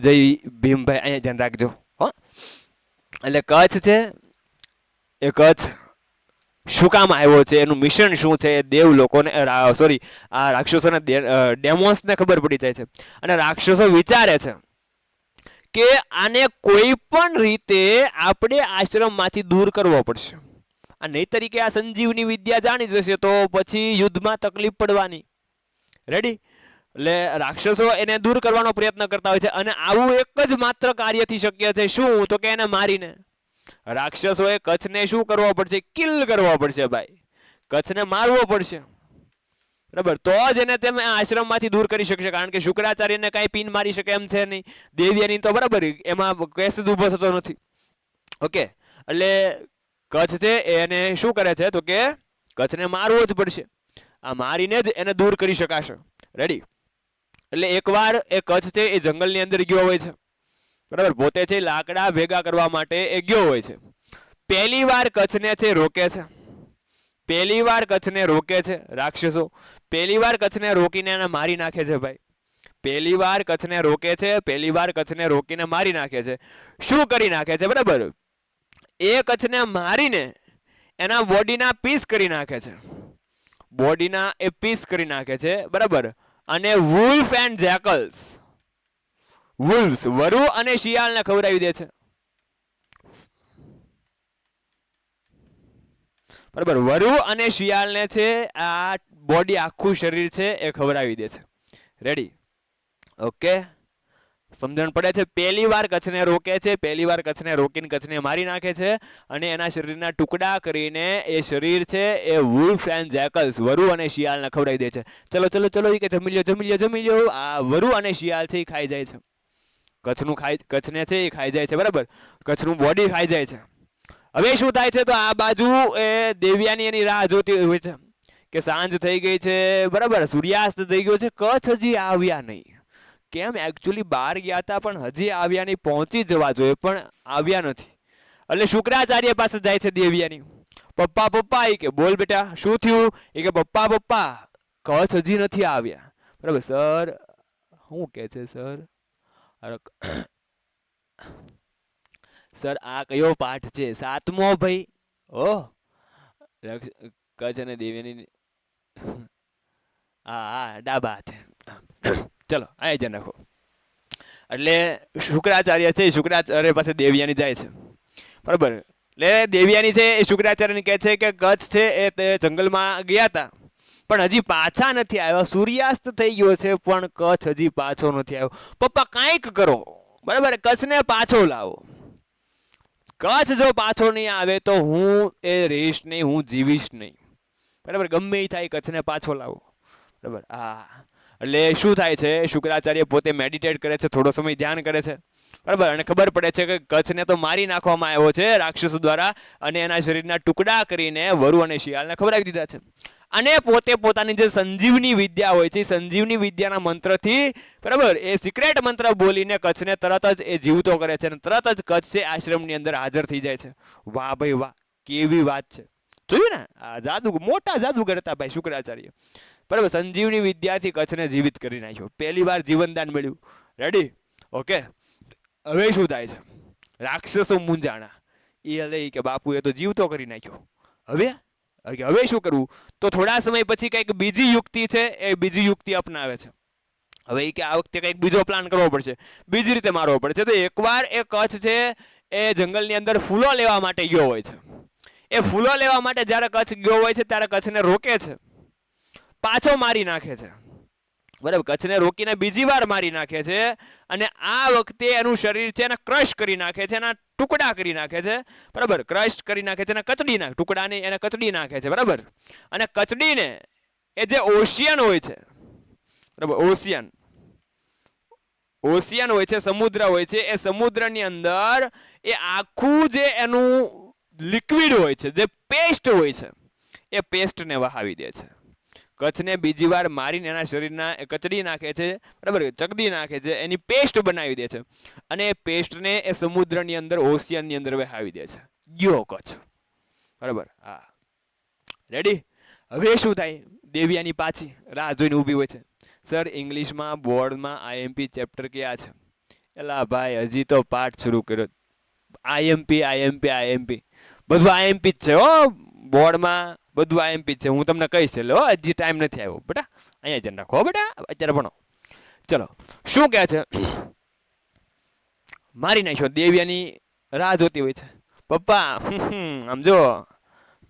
જય ભીમભાઈ અહીંયા ધ્યાન રાખજો. એટલે કચ્છ છે એ કચ્છ શું કામ આવ્યો છે, એનું મિશન શું છે, એ દેવ લોકોને સોરી આ રાક્ષસોને ડેમોન્સને ખબર પડી જાય છે. અને રાક્ષસો વિચારે છે કે આને કોઈ પણ રીતે આપણે આશ્રમમાંથી દૂર કરવો પડશે. આ નહીં તરીકે આ સંજીવની વિદ્યા જાણી જશે તો પછી યુદ્ધમાં તકલીફ પડવાની. રેડી, એટલે રાક્ષસો એને દૂર કરવાનો પ્રયત્ન કરતા હોય છે. અને આવું એક જ માત્ર કાર્યથી શક્ય છે. શું? તો કે એને મારીને. રાક્ષસોએ કચ્છને શું કરવો પડશે? કિલ કરવો પડશે ભાઈ. કચ્છને મારવો પડશે બરાબર, તો જ એને તેમ આશ્રમમાંથી દૂર કરી શકશે. કારણ કે શુક્રાચાર્યને કાંઈ પીન મારી શકે એમ છે નહીં. દેવ્યાની તો બરાબર એમાં કેસ જ ઊભો થતો નથી. ઓકે, એટલે કચ્છ છે એને શું કરે છે તો કે કચ્છને મારવો જ પડશે. આ મારીને જ એને દૂર કરી શકાશે. રેડી, એટલે એકવાર એ કચ્છ છે એ જંગલની અંદર ગયો હોય છે બરાબર. પોતે છે લાકડા ભેગા કરવા માટે એ ગયો હોય છે. પહેલી વાર કચ્છને છે રોકે છે. પહેલી વાર કચ્છને રોકે છે રાક્ષસો. પહેલી વાર કચ્છને રોકીને એને મારી નાખે છે ભાઈ. પહેલી વાર કચ્છને રોકે છે, પહેલી વાર કચ્છને રોકીને મારી નાખે છે. શું કરી નાખે છે બરાબર? એ કચ્છને મારીને એના બોડીના પીસ કરી નાખે છે. બોડીના એ પીસ કરી નાખે છે બરાબર. અને વુલ્ફ એન્ડ જેકલ્સ, વુલ્વ્સ વરુ અને શિયાળને ખવડાવી દે છે બરાબર. વરુ અને શિયાળને છે આ બોડી આખું શરીર છે એ ખવડાવી દે છે. રેડી, ઓકે, સમજણ પડે છે? પહેલી વાર કચ્છને રોકે છે, પહેલી વાર કચ્છને રોકીને કચ્છને મારી નાખે છે અને એના શરીરના ટુકડા કરીને એ શરીર છે એ વુલ્ફ એન્ડ જેકલ્સ વરુ અને શિયાળને ખવડાવી દે છે. ચલો ચલો ચલો, એ કે જમી લ્યો જમી લ્યો જમી લ્યો. આ વરુ અને શિયાળ છે એ ખાઈ જાય છે. કચ્છને છે એ ખાઈ જાય છે બરાબર. કચ્છનું બોડી ખાઈ જાય છે. હવે શું થાય છે તો આ બાજુ એ દેવ્યાની એની રાહ જોતી હોય છે કે સાંજ થઈ ગઈ છે બરાબર, સૂર્યાસ્ત થઈ ગયો છે, કચ્છ હજી આવ્યા નહીં. કેમ? એકચ્યુઅલી બહાર ગયા હતા પણ હજી આવ્યા નહીં. પહોંચી જવા જોઈએ પણ આવ્યા નથી. એટલે શુક્રાચાર્ય પાસે જાય છે દેવ્યાની. પપ્પા પપ્પા, એ કે બોલ બેટા શું થયું? એ કે પપ્પા પપ્પા કચ્છ હજી નથી આવ્યા બરાબર. સર શું કે છે સર? સર આ કયો પાઠ છે? 7મો ભાઈ. ઓહ, કચ્છ અને દેવ્યાની. હા, ડાબા હાથે. ચલો આયોજન રાખો. એટલે શુક્રાચાર્ય છે, શુક્રાચાર્ય પાસે દેવ્યાની જાય છે બરાબર. એટલે દેવ્યાની છે એ શુક્રાચાર્યને કહે છે કે કચ્છ છે એ જંગલમાં ગયા હતા પણ હજી પાછા નથી આવ્યા. સૂર્યાસ્ત થઈ ગયો છે પણ કચ્છ હજી પાછો નથી આવ્યો. પપ્પા કાંઈક કરો બરાબર, કચ્છને પાછો લાવો. કચ્છ જો પાછો નહીં આવે તો હું એ રહીશ નહીં, હું જીવીશ નહીં બરાબર. ગમે એ થાય કચ્છને પાછો લાવો બરાબર. હા, એટલે શું થાય છે? શુક્રાચાર્ય પોતે મેડિટેટ કરે છે, થોડો સમય ધ્યાન કરે છે બરાબર. અને ખબર પડે છે કે કચ્છને તો મારી નાખવામાં આવ્યો છે રાક્ષસો દ્વારા અને એના શરીરના ટુકડા કરીને વરુ અને શિયાળને ખવડાવી દીધા છે. અને પોતે પોતાની જે સંજીવની વિદ્યા હોય છે, સંજીવની વિદ્યાના મંત્રથી બરાબર એ સિક્રેટ મંત્ર બોલીને કચ્છને તરત જ એ જીવતો કરે છે અને તરત જ કચ્છ છે આશ્રમની અંદર હાજર થઈ જાય છે. વાહ ભાઈ વાહ, કેવી વાત છે જોયું ને, આ મોટા જાદુગર હતા ભાઈ શુક્રાચાર્ય. બરાબર, સંજીવની વિદ્યાથી કચ્છને જીવિત કરી નાખ્યો. પહેલી વાર જીવનદાન મળ્યું. રેડી? ઓકે. હવે શું થાય છે? રાક્ષસો મૂંઝાણા. એ હલે કે બાપુ એ તો જીવતો કરી નાખ્યો. હવે શું કરવું? તો થોડા સમય પછી કંઈક બીજી યુક્તિ છે, એ બીજી યુક્તિ અપનાવે છે. હવે એ કે આ વખતે કંઈક બીજો પ્લાન કરવો પડશે, બીજી રીતે મારવો પડશે. તો એકવાર એ કચ્છ છે એ જંગલની અંદર ફૂલો લેવા માટે ગયો હોય છે. એ ફૂલો લેવા માટે જ્યારે કચ્છ ગયો હોય છે ત્યારે કચ્છને રોકે છે, પાછો મારી નાખે છે. બરાબર, કચ્છને રોકીને બીજી વાર મારી નાખે છે. અને આ વખતે એનું શરીર છે એને ક્રશ કરી નાખે છે, એના ટુકડા કરી નાખે છે. બરાબર, ક્રશ કરી નાખે છે, એને કચડી નાખે, ટુકડાને એને કચડી નાખે છે. બરાબર, અને કચડીને એ જે ઓશિયન હોય છે, બરાબર, ઓશિયન હોય છે, સમુદ્ર હોય છે, એ સમુદ્રની અંદર એ આખું જે એનું લિક્વિડ હોય છે, જે પેસ્ટ હોય છે, એ પેસ્ટને વહાવી દે છે. કચ્છને બીજી વાર મારીને એના શરીરના કચડી નાખે છે. બરાબર, ચગદી નાખે છે, એની પેસ્ટ બનાવી દે છે. અને એ પેસ્ટને એ સમુદ્રની અંદર, ઓશિયનની અંદર વહાવી દે છે. ગયો કચ્છ. બરાબર, હા, રેડી? હવે શું થાય? દેવ્યાની પાછી રાહ જોઈને ઊભી હોય છે. સર, ઇંગ્લિશમાં બોર્ડમાં આઈએમપી ચેપ્ટર ક્યાં છે? એલા ભાઈ, હજી તો પાઠ શરૂ કર્યો. આઈએમપી બધું આઈએમપી જ છે હો. બોર્ડમાં બધું આઈએમપી જ છે. હું તમને કહીશ. એટલે હજી ટાઈમ નથી આવ્યો બેટા, અહીંયા જ રાખો બેટા, અત્યારે ભણો. ચલો, શું કહે છે? મારી નાખ્યો. દેવ્યાની રાહ જોતી હોય છે. પપ્પા, આમ જો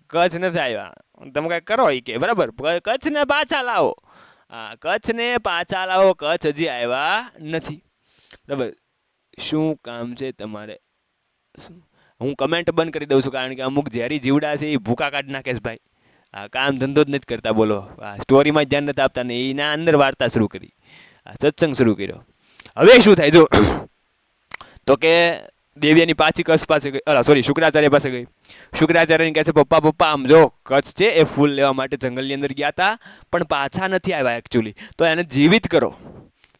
કચ્છ નથી આવ્યા, તમે કાંઈ કરો એ કે. બરાબર, કચ્છને પાછા લાવો. હા, કચ્છને પાછા લાવો, કચ્છ હજી આવ્યા નથી. બરાબર, શું કામ છે તમારે? હું કમેન્ટ બંધ કરી દઉં છું, કારણ કે અમુક ઝેરી જીવડા છે એ ભૂકા કાઢી નાખે છે ભાઈ. હા, કામ ધંધો જ નથી કરતા. બોલો, સ્ટોરીમાં જ ધ્યાન નથી આપતા ને એના અંદર વાર્તા શરૂ કરી, સત્સંગ શરૂ કર્યો. હવે શું થાય? જો તો કે દેવ્યાની પાછી કચ્છ પાસે ગઈ, શુક્રાચાર્ય પાસે ગઈ. શુક્રાચાર્યને કહે છે, પપ્પા આમ જો કચ્છ છે એ ફૂલ લેવા માટે જંગલની અંદર ગયા હતા, પણ પાછા નથી આવ્યા એકચ્યુઅલી, તો એને જીવિત કરો.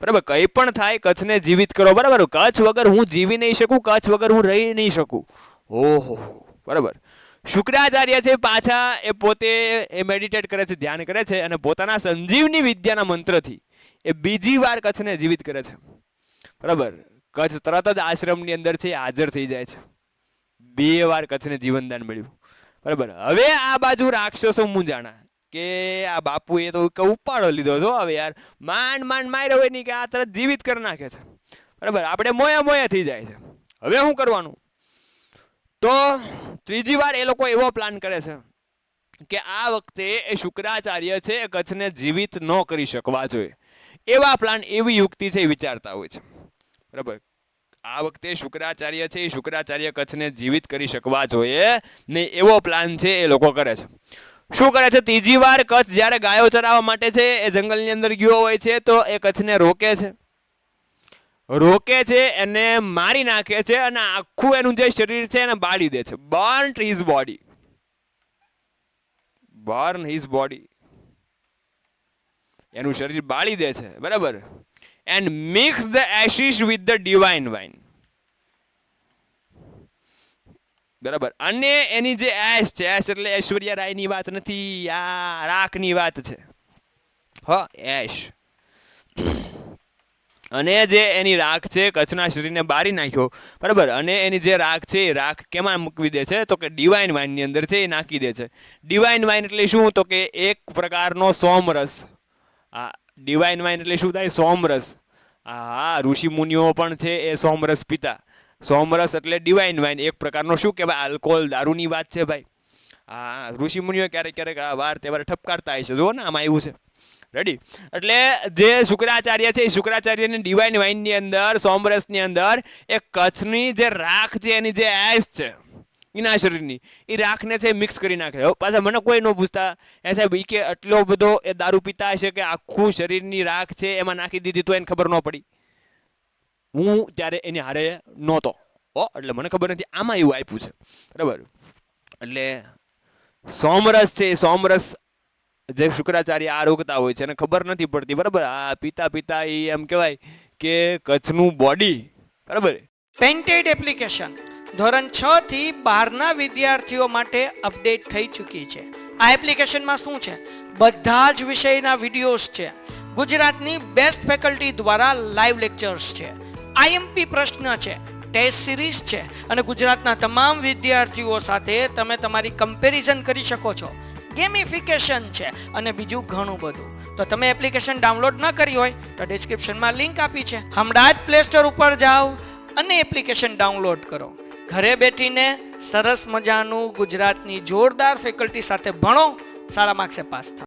બરાબર, કંઈ પણ થાય કચ્છને જીવિત કરો. બરાબર, કચ્છ વગર હું જીવી નહીં શકું, કચ્છ વગર હું રહી નહીં શકું. ઓહો, બરાબર. શુક્રાચાર્ય છે પાછા એ પોતે એ મેડિટેટ કરે છે, ધ્યાન કરે છે, અને પોતાના સંજીવની વિદ્યાના મંત્રથી એ બીજી વાર કચ્છને જીવિત કરે છે. બરાબર, કચ્છ તરત જ આશ્રમની અંદર છે હાજર થઈ જાય છે. 2 વાર કચ્છને જીવનદાન મળ્યું. બરાબર, હવે આ બાજુ રાક્ષસો મૂંઝાણા કે આ બાપુ એ તો ઉપાડો લીધો છો. હવે યાર માંડ માર્યો હોય નહીં કે આ તરત જીવિત કરી નાખે છે. બરાબર, આપણે મોયા થઈ જાય છે. હવે શું કરવાનું? તો ત્રીજી વાર એ લોકો એવો પ્લાન કરે છે કે આ વખતે એ શુક્રાચાર્ય છે એ કચ્છને જીવિત ન કરી શકવા જોઈએ. એવા પ્લાન, એવી યુક્તિ છે એ વિચારતા હોય છે. બરાબર, આ વખતે શુક્રાચાર્ય છે એ શુક્રાચાર્ય કચ્છને જીવિત કરી શકવા જોઈએ ને એવો પ્લાન છે એ લોકો કરે છે. શું કરે છે? ત્રીજી વાર કચ્છ જ્યારે ગાયો ચરાવવા માટે છે એ જંગલની અંદર ગયો હોય છે, તો એ કચ્છને રોકે છે, એને મારી નાખે છે, અને આખું એનું જે શરીર છે એને બાળી દે છે. બર્ન હિઝ બોડી, એનું શરીર બાળી દે છે. બરાબર, and mix the ashes with the divine wine. બરાબર, અને એની જે એશ છે, એશ એટલે ઐશ્વર્યા રાયની વાત નથી, આ રાખની વાત છે. એશ. અને જે એની રાખ છે કચ્છના શરીરને બાળી નાખ્યો. બરાબર, અને એની જે રાખ છે એ રાખ કેમાં મૂકવી દે છે? તો કે ડિવાઇન વાઇનની અંદર છે એ નાખી દે છે. ડિવાઇન વાઇન એટલે શું? તો કે એક પ્રકારનો સોમરસ. આ ડિવાઇન વાઇન એટલે શું થાય? સોમરસ. હા, ઋષિ મુનિઓ પણ છે એ સોમરસ પીતા. સોમરસ એટલે ડિવાઇન વાઇન, એક પ્રકારનો શું કહેવાય? આલ્કોહોલ, દારૂની વાત છે ભાઈ. હા, ઋષિ મુનિઓ ક્યારેક આ વાર તહેવાર ઠપકારતા હશે. જુઓ ને, આમાં આવ્યું છે. રેડી? એટલે જે શુક્રાચાર્ય છે એ શુક્રાચાર્યની ડિવાઇન વાઇનની અંદર, સોમરસની અંદર એ કચ્છની જે રાખ છે, એની જે એશ છે એના શરીરની, એ રાખને છે મિક્સ કરી નાખે. પાછા મને કોઈ ન પૂછતા એ સાહેબ એ કે આટલો બધો એ દારૂ પીતા હશે કે આખું શરીરની રાખ છે એમાં નાખી દીધી તો એને ખબર ન પડી. હું ત્યારે એની હારે નહોતો, એટલે મને ખબર નથી. આમાં એવું આપ્યું છે. બરાબર, એટલે સોમરસ છે, સોમરસ જે શુક્રાચાર્ય આ રોકતા હોય છે એને ખબર નથી પડતી. બરાબર, આ પીતા એ એમ કહેવાય કે કચ્છનું બોડી. બરાબર,
પેન્ટેડ એપ્લિકેશન ધોરણ 6 થી 12ના વિદ્યાર્થીઓ માટે અપડેટ થઈ ચૂકી છે. આ એપ્લિકેશનમાં શું છે? બધા જ વિષયના વિડીયોઝ છે. ગુજરાતની બેસ્ટ ફેકલ્ટી દ્વારા લાઈવ લેક્ચર્સ છે. આઈએમપી પ્રશ્ન છે, ટેસ્ટ સિરીઝ છે અને ગુજરાતના તમામ વિદ્યાર્થીઓ સાથે તમે તમારી કમ્પેરિઝન કરી શકો છો. ગેમિફિકેશન છે અને બીજું ઘણું બધું. તો તમે એપ્લિકેશન ડાઉનલોડ ન કરી હોય તો ડિસ્ક્રિપ્શનમાં લિંક આપી છે. હમણાં જ પ્લે સ્ટોર ઉપર જાઓ અને એપ્લિકેશન ડાઉનલોડ કરો. ઘરે બેઠીને સરસ મજાનું ગુજરાતની જોરદાર ફેકલ્ટી સાથે ભણો, સારા માર્ક્સે પાસ થાઓ.